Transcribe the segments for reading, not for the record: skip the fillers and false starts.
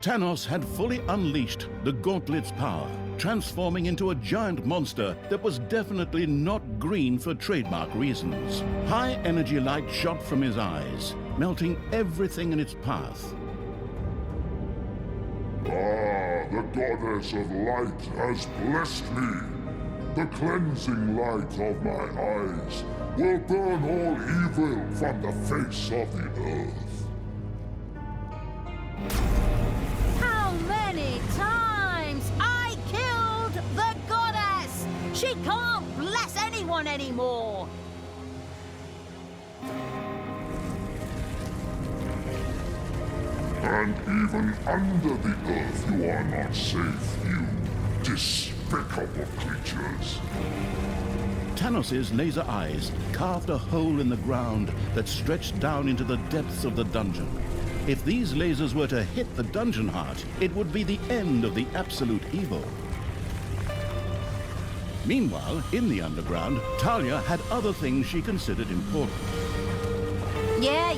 Tanos had fully unleashed the Gauntlet's power, transforming into a giant monster that was definitely not green for trademark reasons. High-energy light shot from his eyes, melting everything in its path. Ah, the goddess of light has blessed me. The cleansing light of my eyes will burn all evil from the face of the earth. How many times I killed the goddess? She can't bless anyone anymore. And even under the earth you are not safe, you despicable creatures. Tanos' laser eyes carved a hole in the ground that stretched down into the depths of the dungeon. If these lasers were to hit the dungeon heart, it would be the end of the absolute evil. Meanwhile, in the underground, Talia had other things she considered important. Yeah,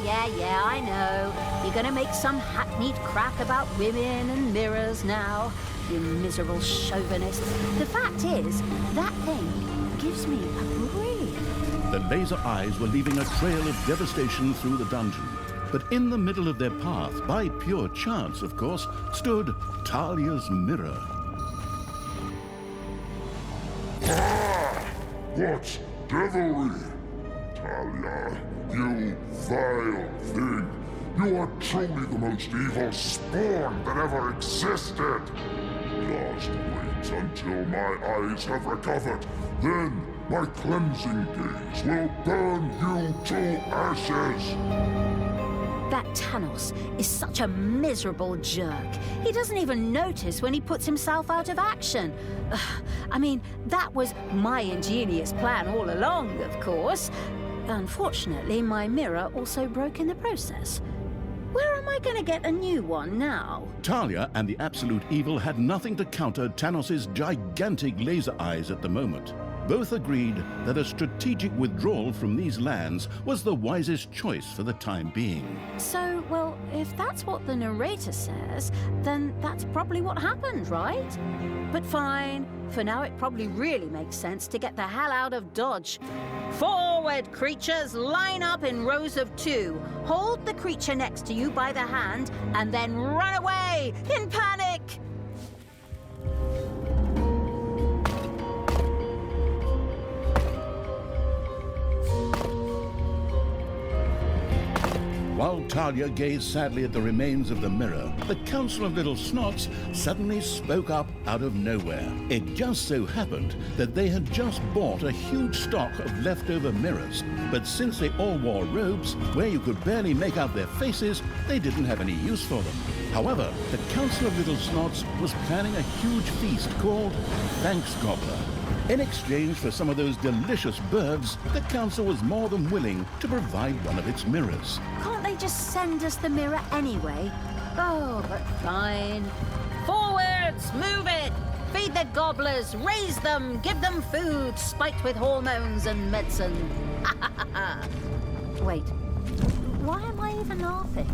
I know. You're gonna make some hackneyed crap about women and mirrors now, you miserable chauvinist. The fact is, that thing gives me a breathe. The laser eyes were leaving a trail of devastation through the dungeon. But in the middle of their path, by pure chance, of course, stood Talia's mirror. Ah! What devilry! Talia, you vile thing! You are truly the most evil spawn that ever existed! Just wait until my eyes have recovered. Then my cleansing gaze will burn you to ashes! That Tanos is such a miserable jerk. He doesn't even notice when he puts himself out of action. I mean, that was my ingenious plan all along, of course. Unfortunately, my mirror also broke in the process. Where am I going to get a new one now? Talia and the Absolute Evil had nothing to counter Tanos' gigantic laser eyes at the moment. Both agreed that a strategic withdrawal from these lands was the wisest choice for the time being. So, well, if that's what the narrator says, then that's probably what happened, right? But fine. For now, it probably really makes sense to get the hell out of Dodge. Forward, creatures! Line up in rows of 2. Hold the creature next to you by the hand, and then run away in panic! While Talia gazed sadly at the remains of the mirror, the Council of Little Snots suddenly spoke up out of nowhere. It just so happened that they had just bought a huge stock of leftover mirrors, but since they all wore robes, where you could barely make out their faces, they didn't have any use for them. However, the Council of Little Snots was planning a huge feast called Thanks Gobbler. In exchange for some of those delicious birds, the council was more than willing to provide one of its mirrors. Can't they just send us the mirror anyway? Oh, but fine. Forwards! Move it! Feed the gobblers! Raise them! Give them food! Spiked with hormones and medicine! Wait. Why am I even laughing?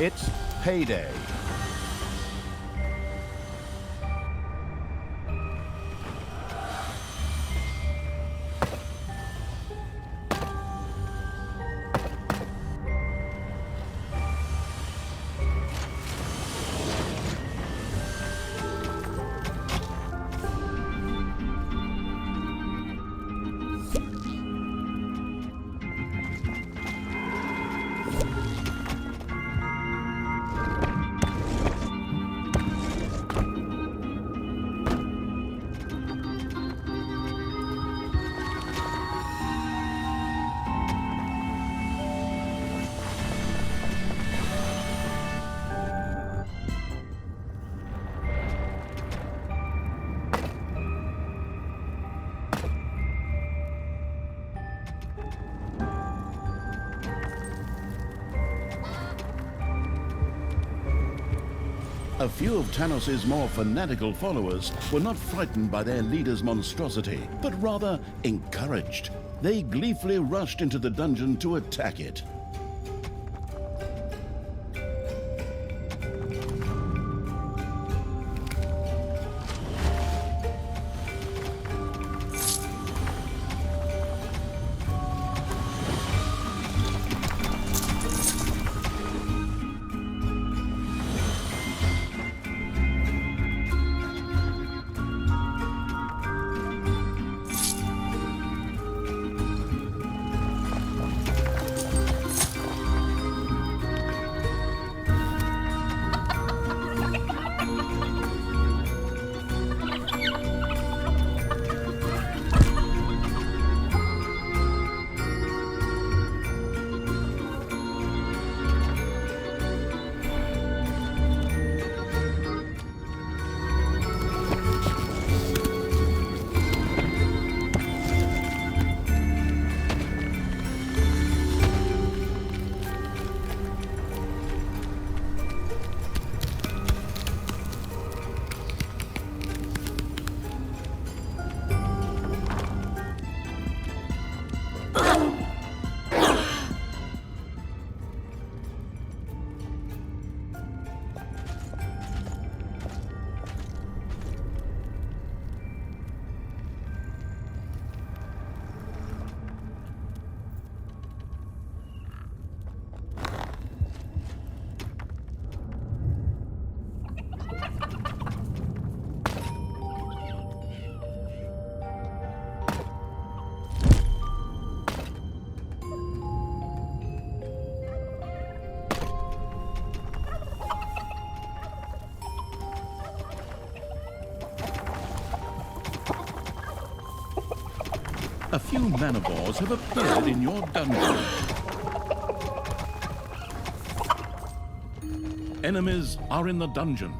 It's payday. A few of Tanos's more fanatical followers were not frightened by their leader's monstrosity, but rather encouraged. They gleefully rushed into the dungeon to attack it. A few manivores have appeared in your dungeon. Enemies are in the dungeon.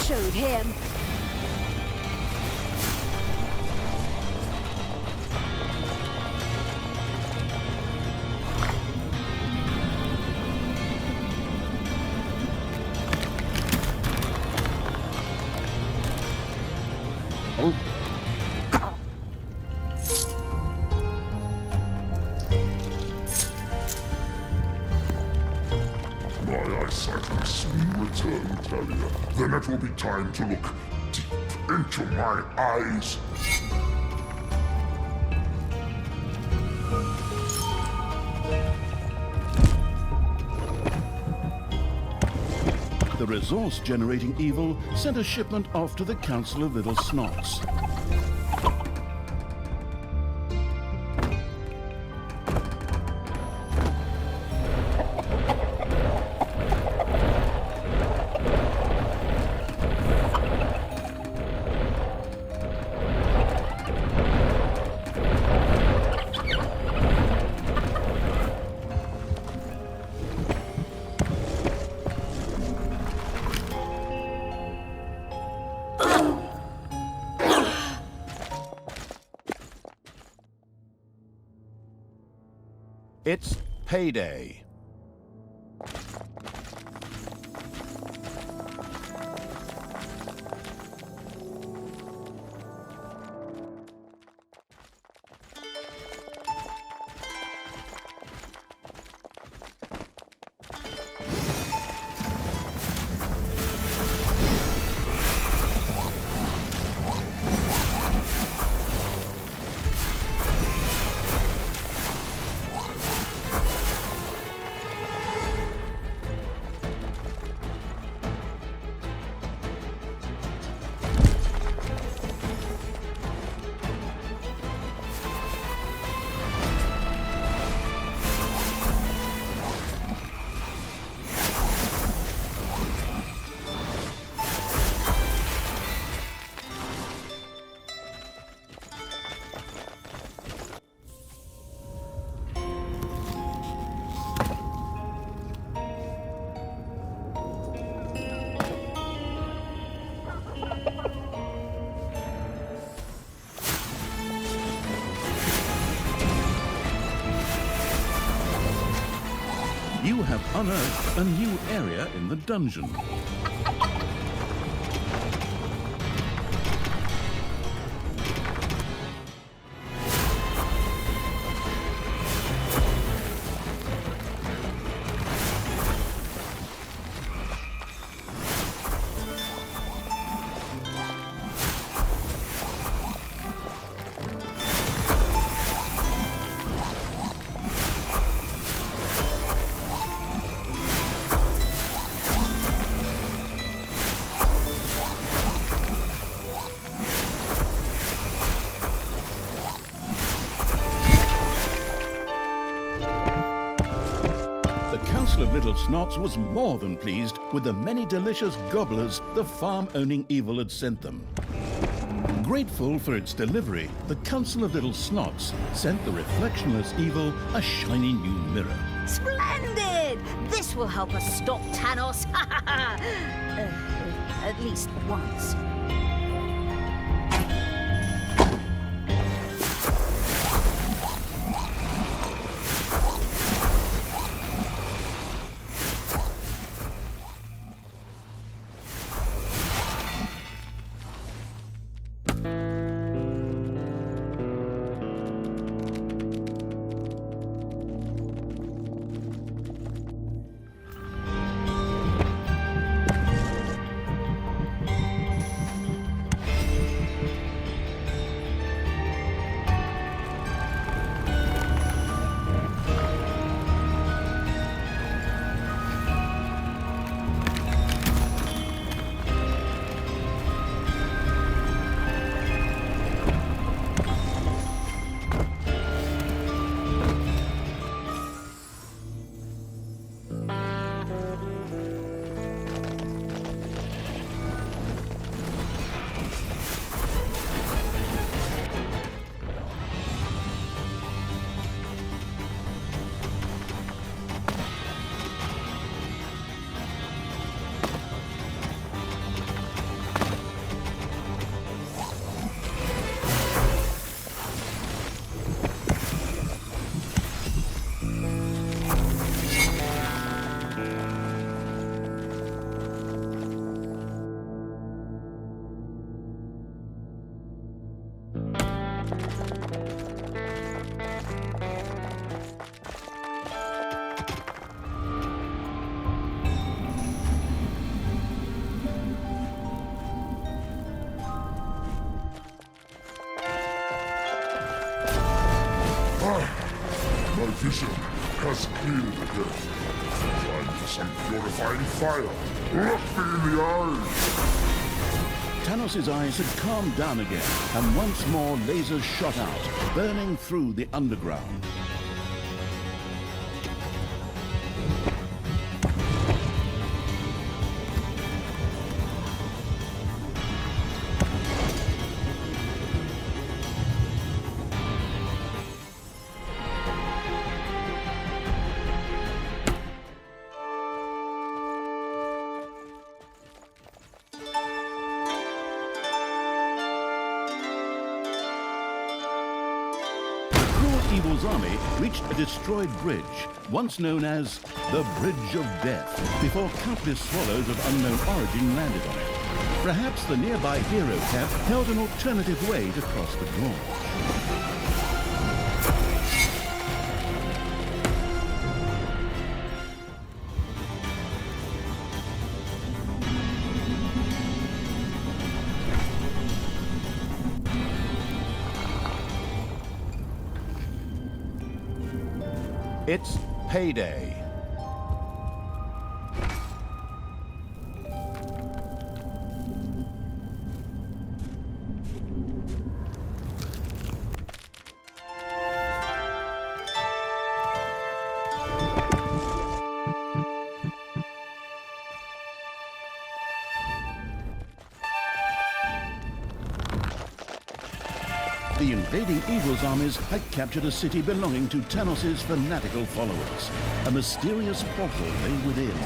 Showed him. My eyesight will soon return, Talia. Then it will be time to look deep into my eyes. The resource-generating evil sent a shipment off to the Council of Little Snots. It's payday. You have unearthed a new area in the dungeon. The Council of Little Snots was more than pleased with the many delicious gobblers the farm-owning evil had sent them. Grateful for its delivery, the Council of Little Snots sent the reflectionless evil a shiny new mirror. Splendid! This will help us stop Tanos. At least once. My vision has cleared again. Find some purifying fire. Look me in the eyes. Tanos' eyes had calmed down again, and once more lasers shot out, burning through the underground. Evil's army reached a destroyed bridge, once known as the Bridge of Death, before countless swallows of unknown origin landed on it. Perhaps the nearby hero camp held an alternative way to cross the gorge. It's payday. The invading Evil's armies had captured a city belonging to Tanos' fanatical followers. A mysterious portal lay within.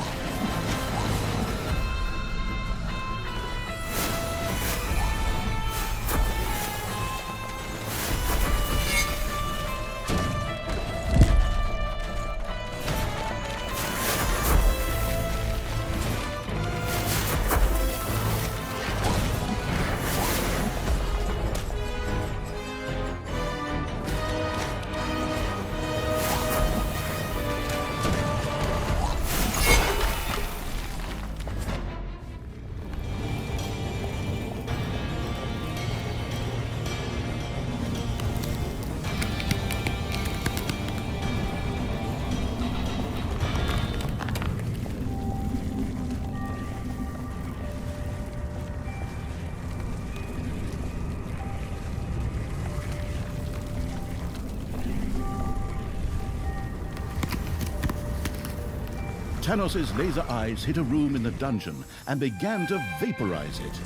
Tanos' laser eyes hit a room in the dungeon and began to vaporize it.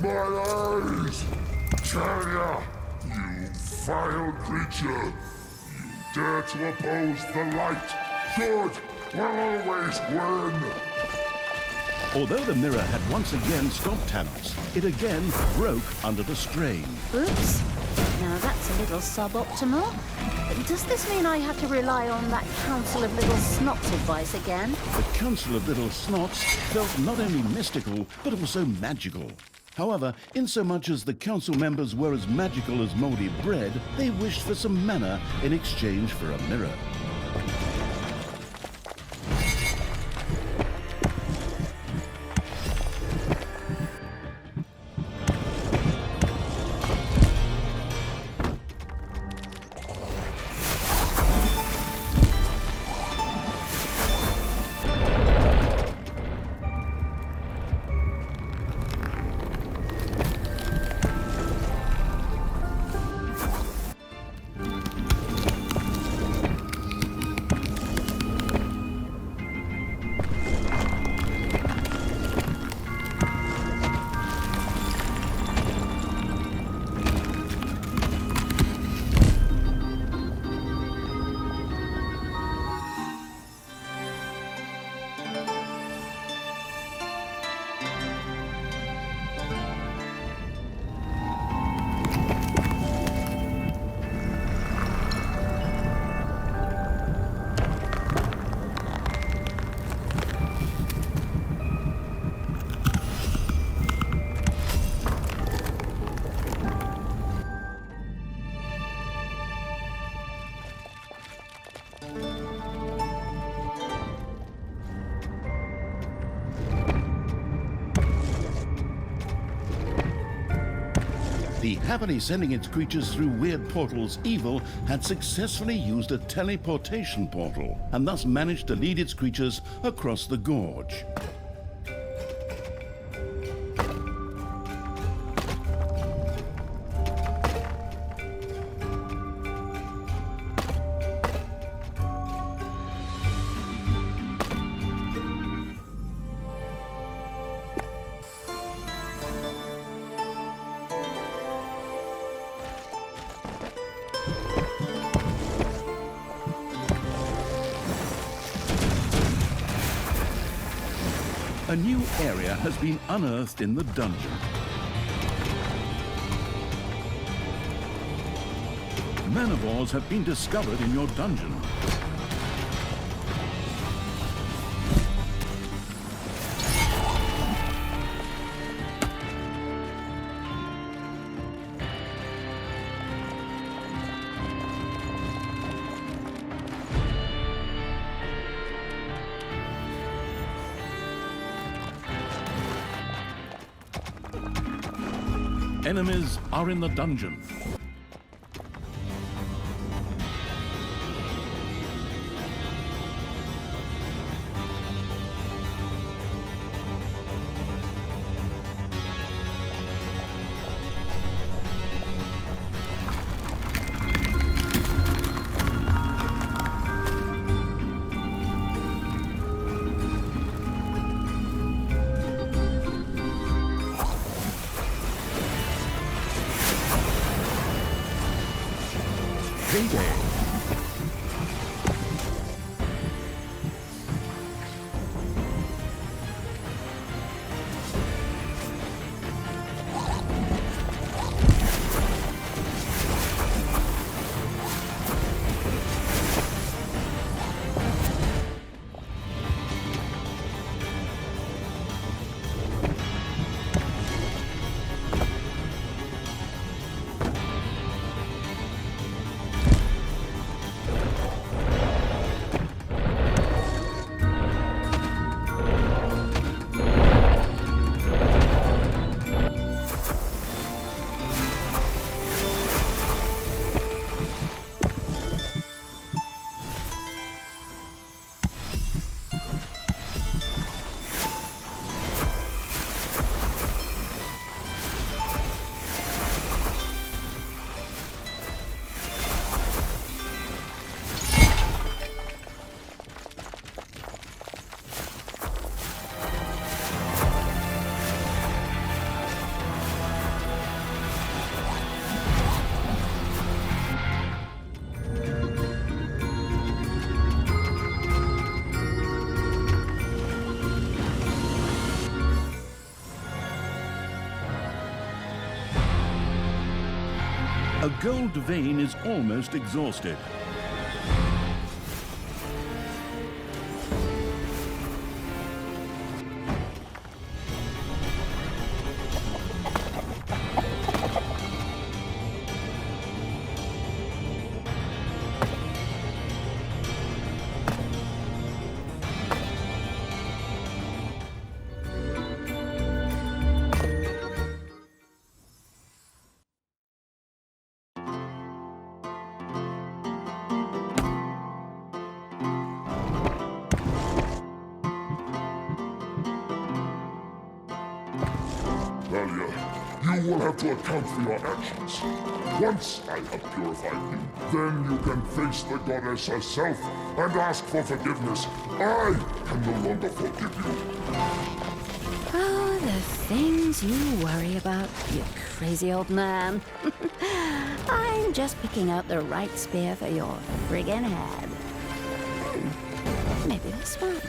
My eyes! Talia, you vile creature! You dare to oppose the light! Good will always win! Although the mirror had once again stopped Tanos, it again broke under the strain. Oops. Now that's a little suboptimal. Does this mean I have to rely on that Council of Little Snots advice again? The Council of Little Snots felt not only mystical, but also magical. However, insomuch as the council members were as magical as moldy bread, they wished for some mana in exchange for a mirror. The happily sending its creatures through weird portals, Evil had successfully used a teleportation portal, and thus managed to lead its creatures across the gorge. A new area has been unearthed in the dungeon. Manivores have been discovered in your dungeon. Enemies are in the dungeon. Payday. A gold vein is almost exhausted. Thalia, you will have to account for your actions. Once I have purified you, then you can face the goddess herself and ask for forgiveness. I can no longer forgive you. Oh, the things you worry about, you crazy old man. I'm just picking out the right spear for your friggin' head. Maybe this one.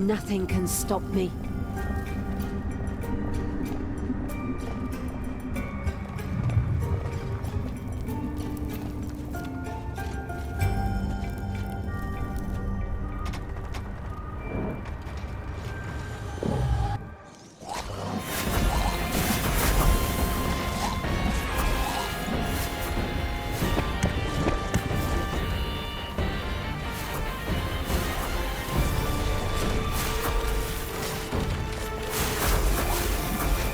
Nothing can stop me.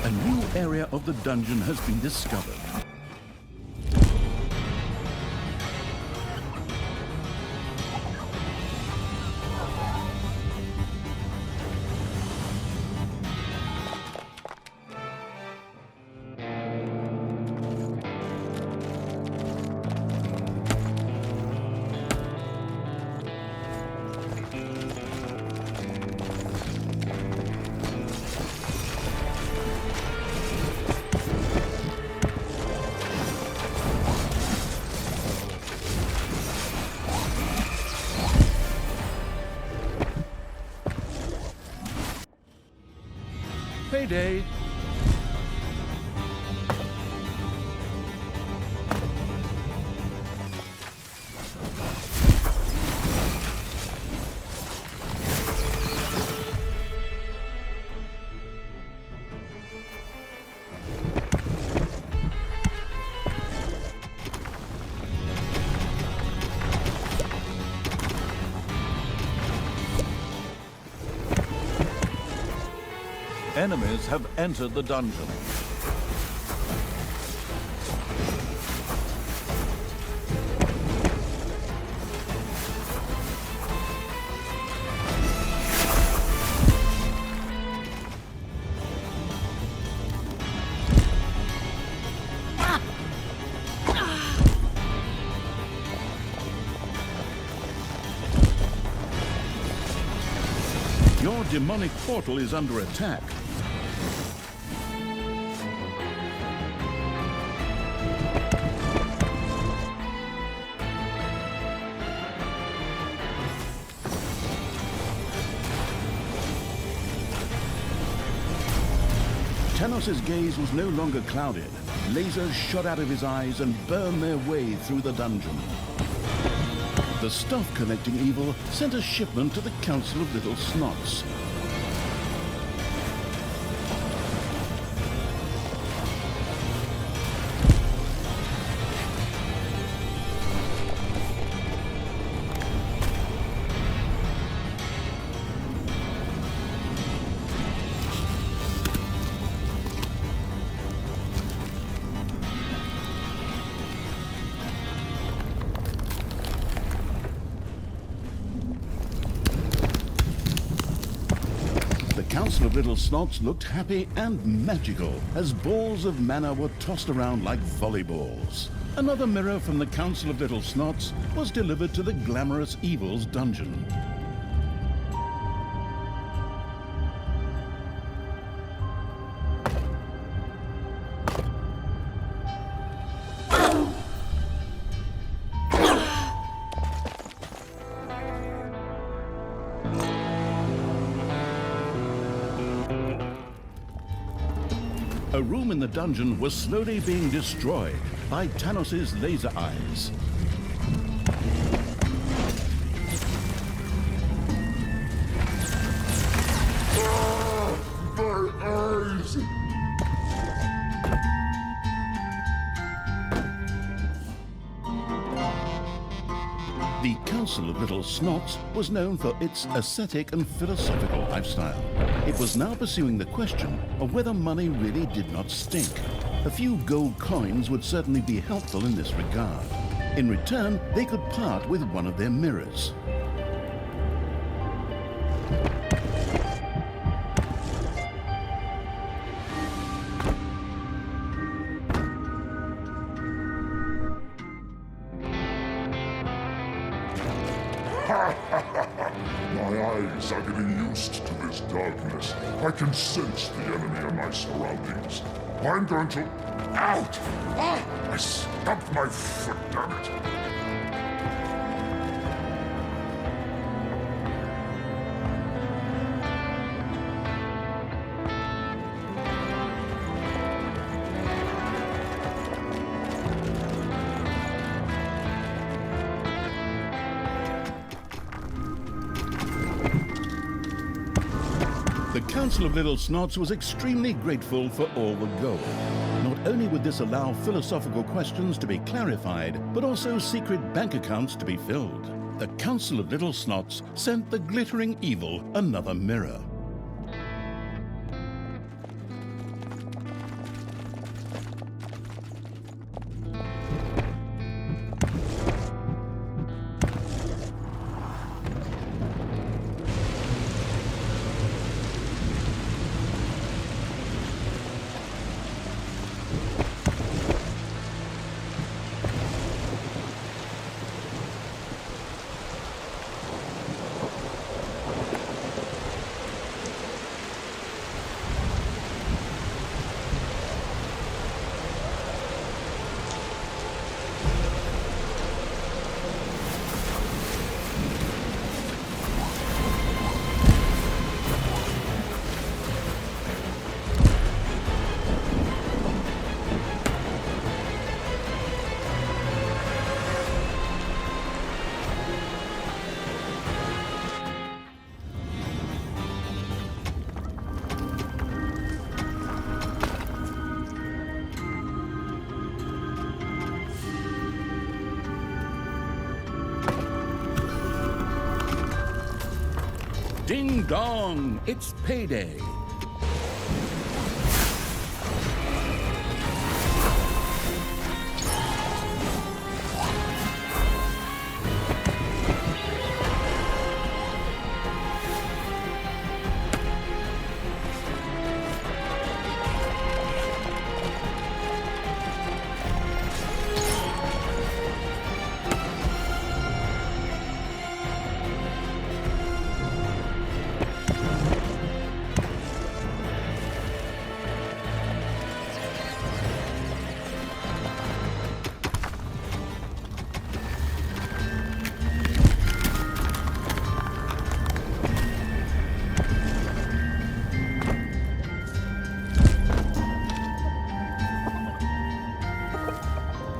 A new area of the dungeon has been discovered. Payday! Enemies have entered the dungeon. Your demonic portal is under attack. Tanos's gaze was no longer clouded. Lasers shot out of his eyes and burned their way through the dungeon. The stuff-collecting evil sent a shipment to the Council of Little Snots. The Council of Little Snots looked happy and magical as balls of mana were tossed around like volleyballs. Another mirror from the Council of Little Snots was delivered to the glamorous evil's dungeon. A room in the dungeon was slowly being destroyed by Tanos's laser eyes. My eyes! The Council of Little Snots was known for its ascetic and philosophical lifestyle. It was now pursuing the question of whether money really did not stink. A few gold coins would certainly be helpful in this regard. In return, they could part with one of their mirrors. My eyes are getting used to this darkness. I can sense the enemy in my surroundings. I'm going to... Out! Ah! I stumped my foot, damn it! Council of Little Snots was extremely grateful for all the gold. Not only would this allow philosophical questions to be clarified, but also secret bank accounts to be filled. The Council of Little Snots sent the glittering evil another mirror. Ding dong, it's payday.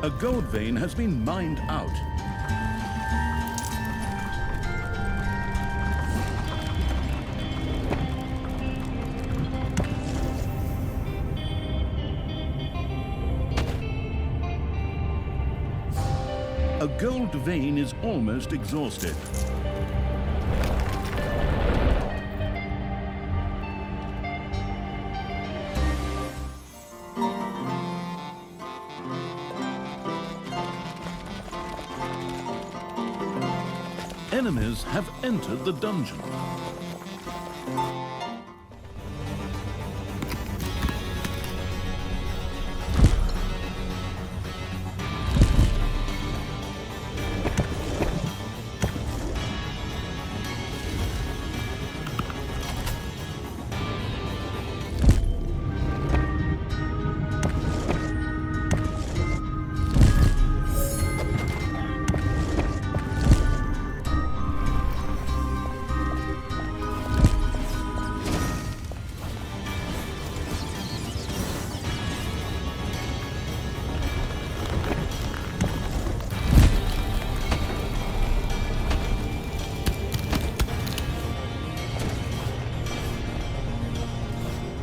A gold vein has been mined out. A gold vein is almost exhausted. Enemies have entered the dungeon.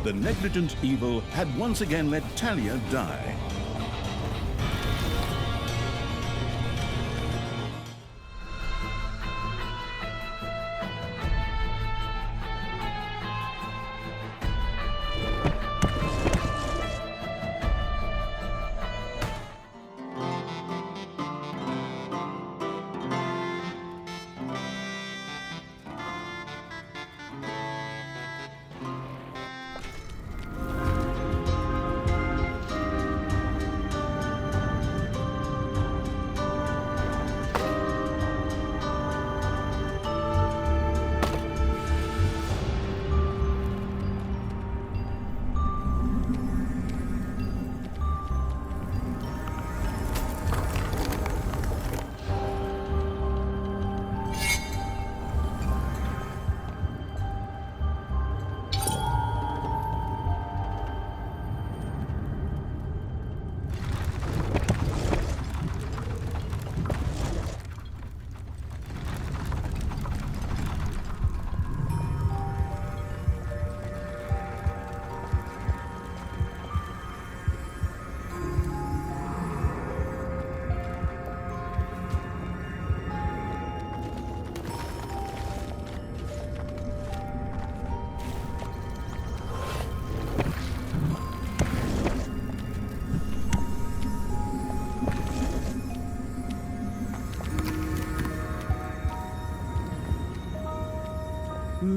The negligent evil had once again let Talia die.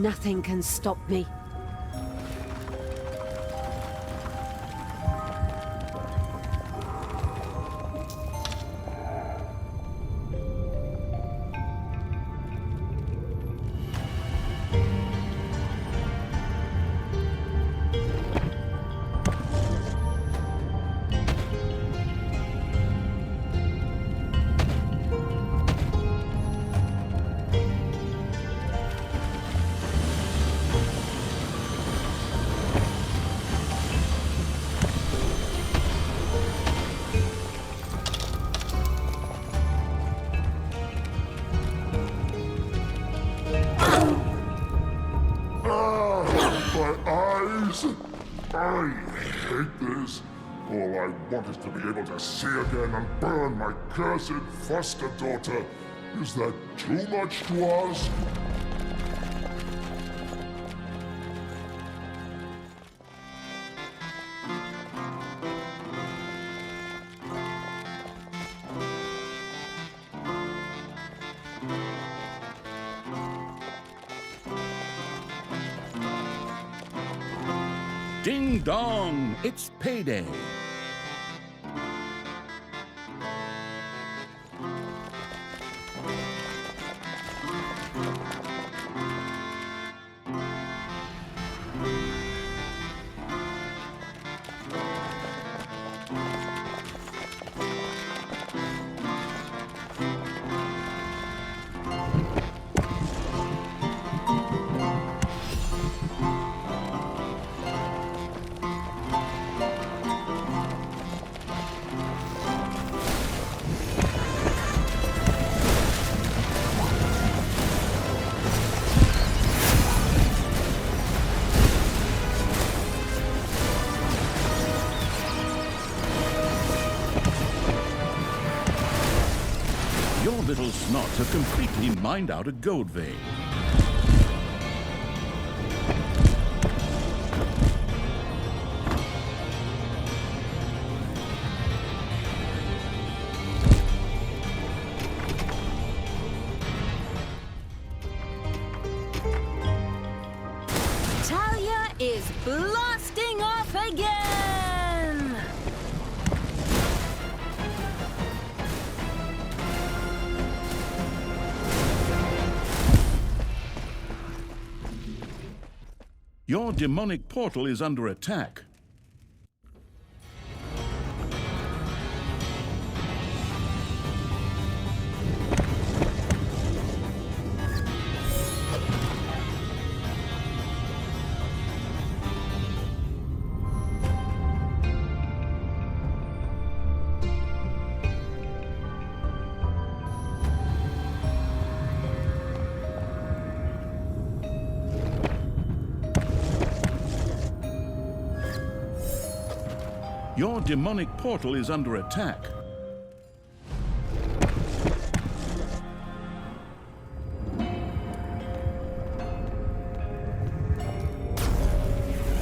Nothing can stop me. I hate this. All I want is to be able to see again and burn my cursed foster daughter. Is that too much to ask? Ding dong, it's payday. Your little snots have completely mined out a gold vein. Talia is blasting off again! Your demonic portal is under attack. Your demonic portal is under attack.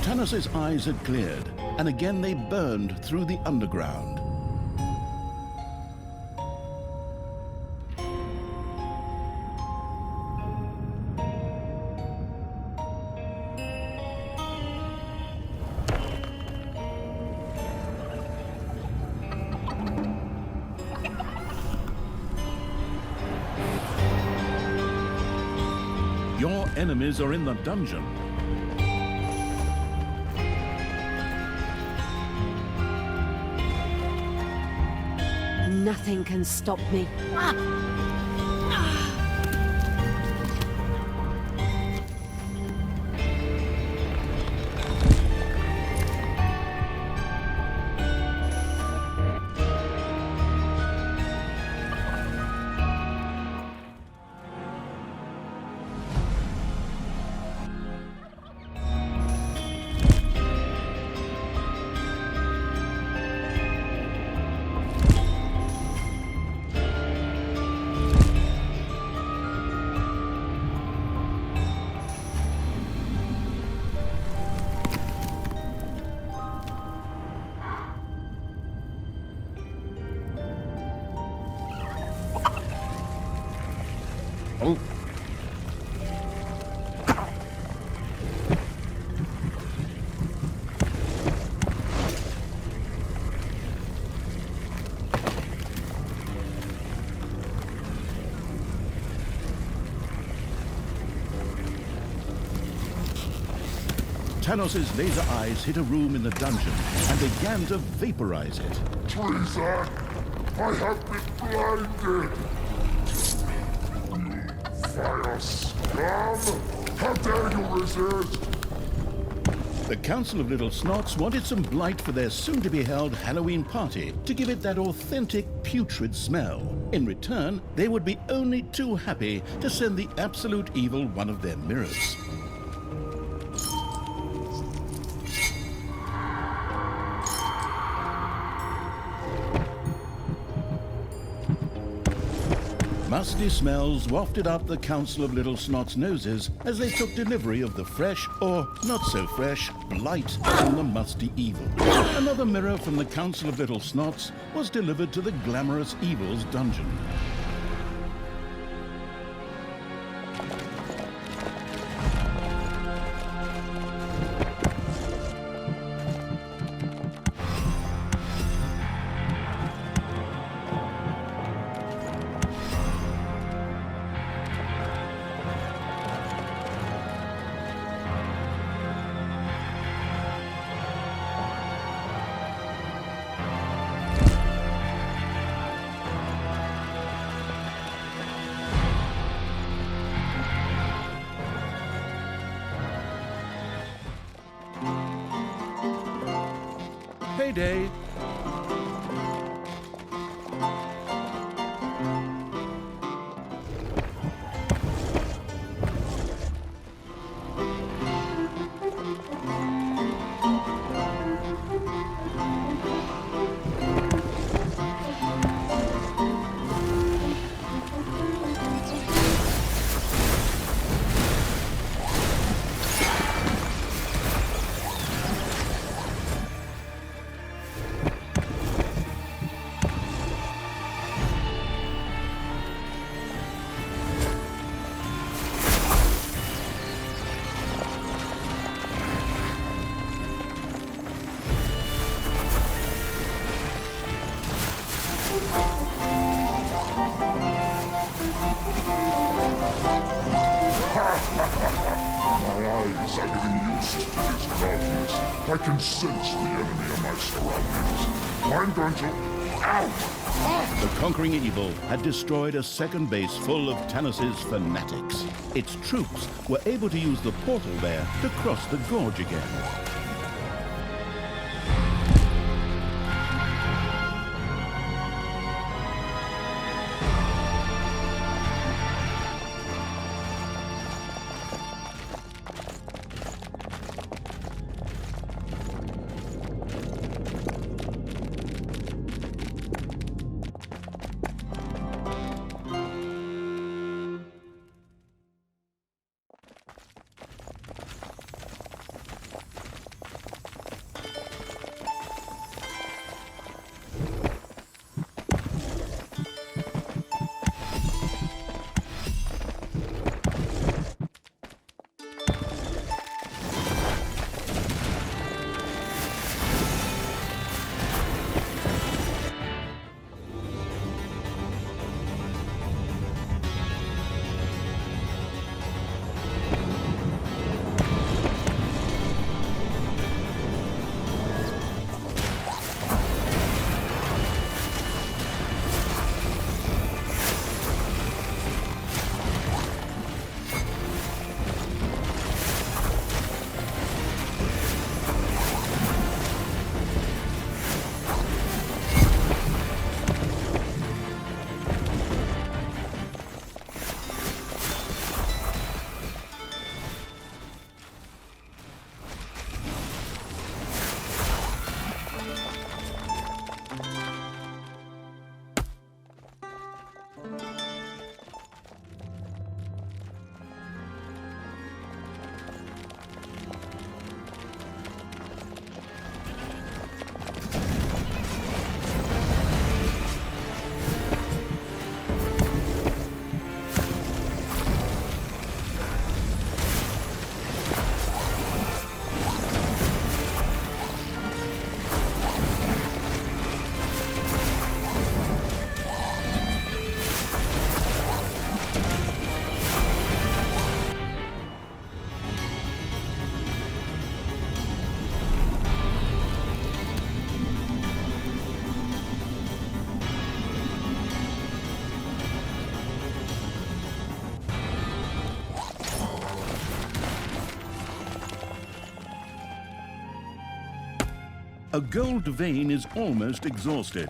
Tanos's eyes had cleared, and again they burned through the underground. Your enemies are in the dungeon. Nothing can stop me. Tanos's laser eyes hit a room in the dungeon and began to vaporize it. Treason! I have been blinded! You vile scum! How dare you resist? The Council of Little Snots wanted some blight for their soon-to-be-held Halloween party to give it that authentic putrid smell. In return, they would be only too happy to send the absolute evil one of their mirrors. Musty smells wafted up the Council of Little Snots' noses as they took delivery of the fresh, or not-so-fresh, blight from the musty evil. Another mirror from the Council of Little Snots was delivered to the glamorous evil's dungeon. Payday. My eyes are getting used to this darkness. I can sense the enemy in my surroundings. I'm going to... Ow! The conquering evil had destroyed a second base full of Tanos's fanatics. Its troops were able to use the portal there to cross the gorge again. A gold vein is almost exhausted.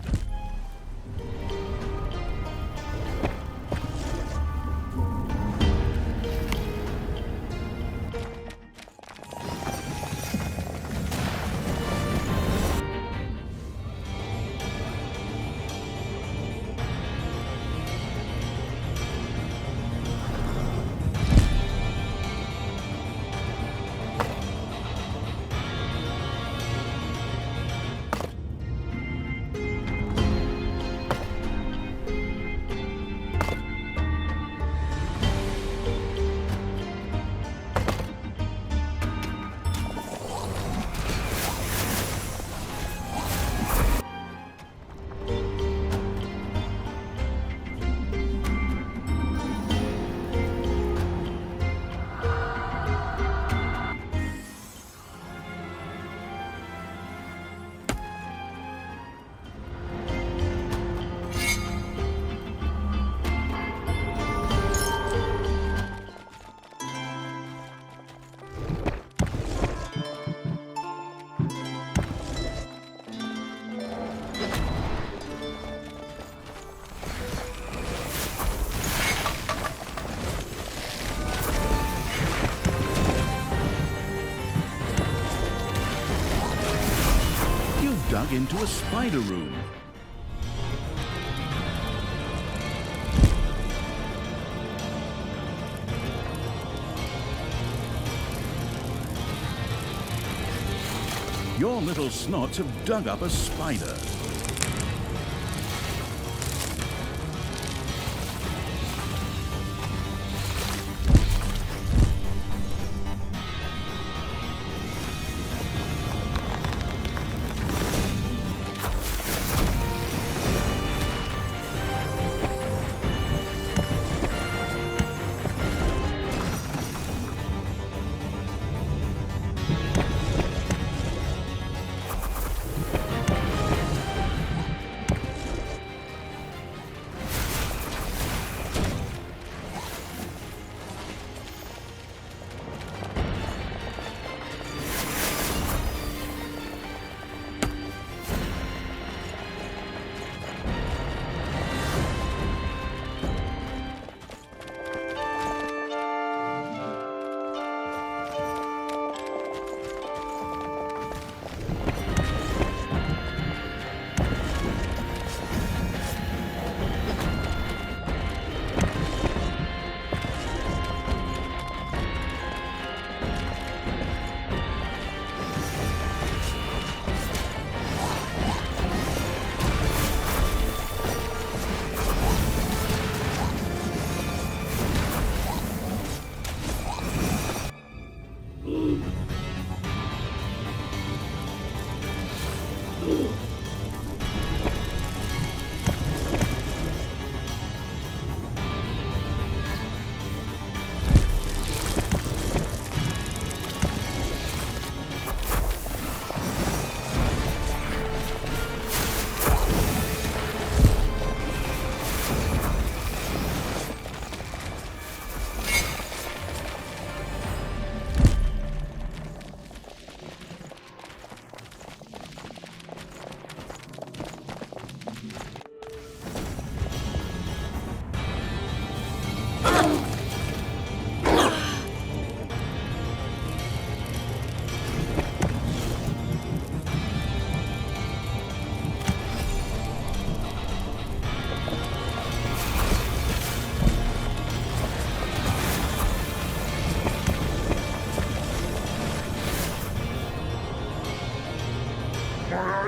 Dug into a spider room. Your little snots have dug up a spider.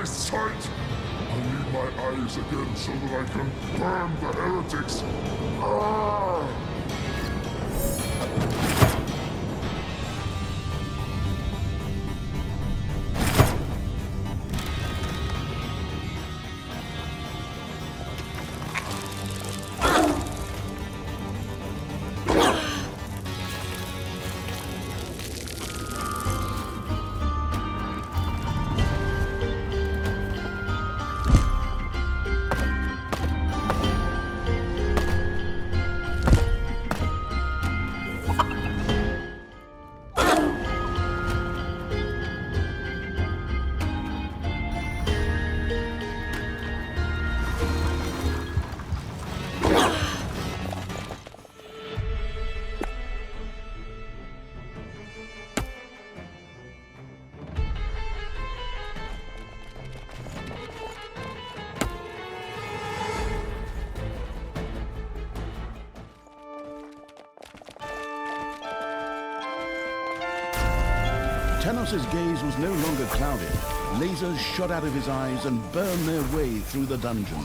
eyesight! I need my eyes again so that I can burn the heretics! Ah! Tanos' gaze was no longer clouded. Lasers shot out of his eyes and burned their way through the dungeon.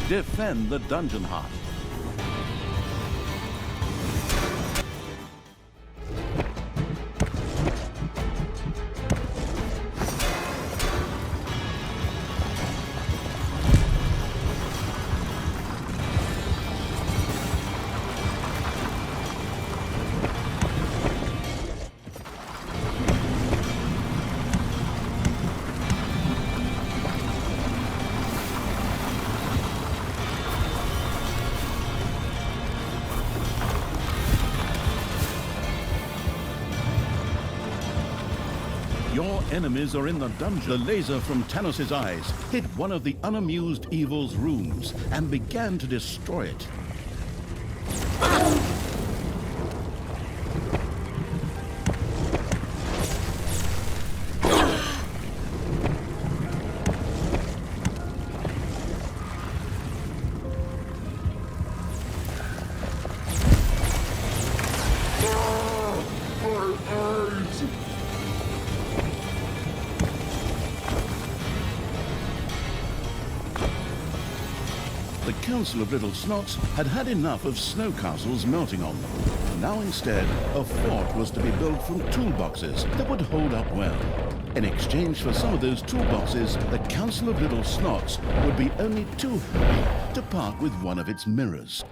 Defend the dungeon heart. Your enemies are in the dungeon. The laser from Tanos' eyes hit one of the unamused evil's rooms and began to destroy it. The Council of Little Snots had had enough of snow castles melting on them. Now instead, a fort was to be built from toolboxes that would hold up well. In exchange for some of those toolboxes, the Council of Little Snots would be only too happy to part with one of its mirrors.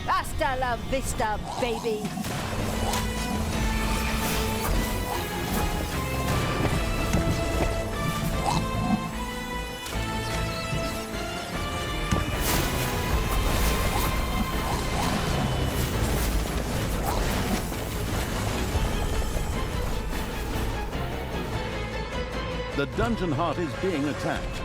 Hasta la vista, baby! The dungeon heart is being attacked.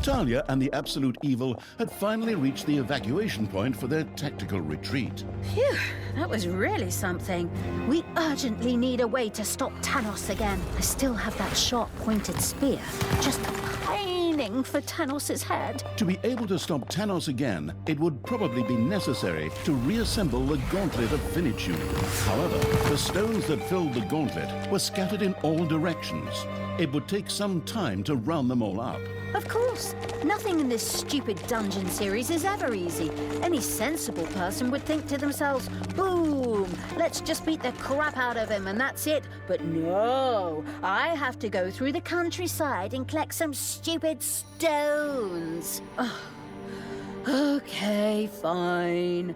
Talia and the Absolute Evil had finally reached the evacuation point for their tactical retreat. Phew, that was really something. We urgently need a way to stop Tanos again. I still have that sharp-pointed spear, just pining for Tanos's head. To be able to stop Tanos again, it would probably be necessary to reassemble the Gauntlet of Finitude. However, the stones that filled the gauntlet were scattered in all directions. It would take some time to round them all up. Of course, nothing in this stupid dungeon series is ever easy. Any sensible person would think to themselves, boom, let's just beat the crap out of him and that's it. But no, I have to go through the countryside and collect some stupid stones. Okay, fine.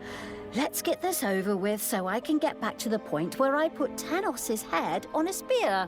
Let's get this over with so I can get back to the point where I put Tanos's head on a spear.